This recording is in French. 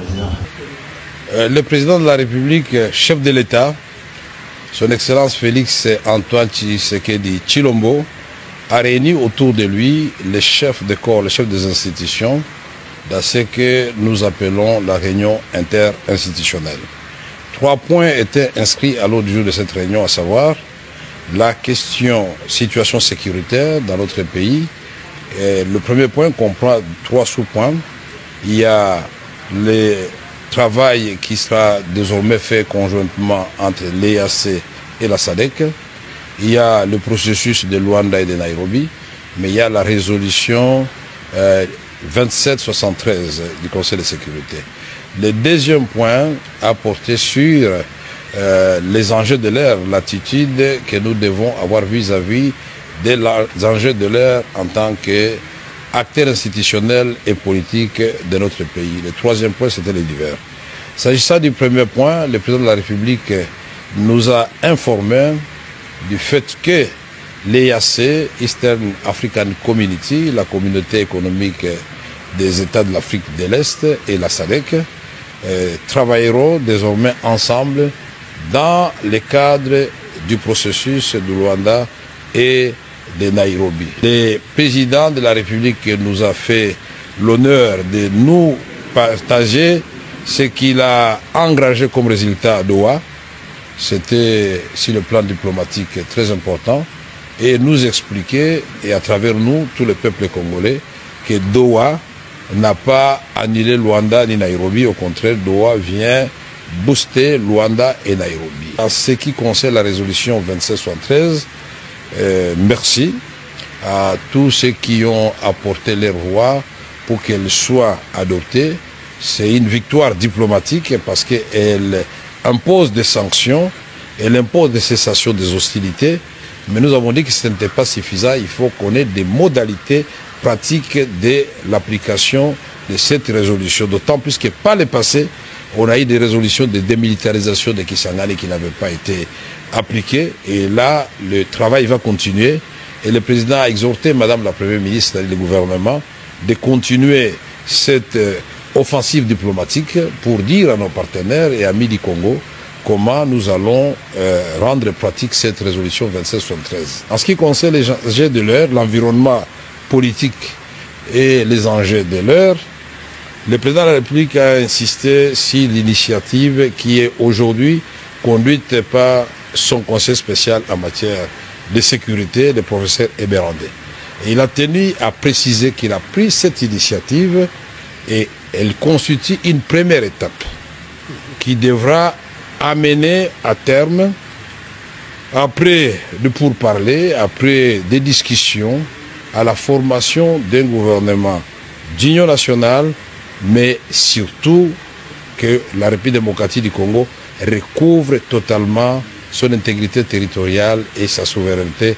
Président. Le président de la République, chef de l'État, son Excellence Félix Antoine Tshisekedi Tshilombo, a réuni autour de lui les chefs de corps, les chefs des institutions, dans ce que nous appelons la réunion interinstitutionnelle. 3 points étaient inscrits à l'ordre du jour de cette réunion, à savoir la question situation sécuritaire dans notre pays. Et le premier point comprend 3 sous-points. Il y a le travail qui sera désormais fait conjointement entre l'EAC et la SADC. Il y a le processus de Luanda et de Nairobi, mais il y a la résolution 2773 du Conseil de sécurité. Le deuxième point a porté sur les enjeux de l'ère, l'attitude que nous devons avoir vis-à-vis des enjeux de l'ère en tant qu'acteurs institutionnels et politiques de notre pays. Le troisième point, c'était les divers. S'agissant du premier point, le président de la République nous a informé du fait que l'EAC, Eastern African Community, la communauté économique des États de l'Afrique de l'Est et la SADC, travailleront désormais ensemble dans le cadre du processus de Luanda et de Nairobi. Le président de la République nous a fait l'honneur de nous partager ce qu'il a engagé comme résultat à Doha. C'était, sur le plan diplomatique, très important, et nous expliquer, et à travers nous, tout le peuple congolais, que Doha n'a pas annulé Luanda ni Nairobi. Au contraire, Doha vient booster Luanda et Nairobi. En ce qui concerne la résolution 2773, merci à tous ceux qui ont apporté leur voix pour qu'elle soit adoptée. C'est une victoire diplomatique parce qu'elle impose des sanctions, elle impose des cessations des hostilités, mais nous avons dit que ce n'était pas suffisant. Il faut qu'on ait des modalités pratiques de l'application de cette résolution, d'autant plus que par le passé, on a eu des résolutions de démilitarisation de Kisangani qui n'avaient pas été appliquées, et là, le travail va continuer, et le président a exhorté Madame la Première ministre, c'est-à-dire le gouvernement, de continuer cette offensive diplomatique pour dire à nos partenaires et amis du Congo comment nous allons rendre pratique cette résolution 2773. En ce qui concerne les enjeux de l'heure, l'environnement politique et les enjeux de l'heure, le président de la République a insisté sur l'initiative qui est aujourd'hui conduite par son conseil spécial en matière de sécurité, le professeur Eberandé. Et il a tenu à préciser qu'il a pris cette initiative et elle constitue une première étape qui devra amener à terme, après de pourparlers, après des discussions, à la formation d'un gouvernement d'union nationale, mais surtout que la République démocratique du Congo recouvre totalement son intégrité territoriale et sa souveraineté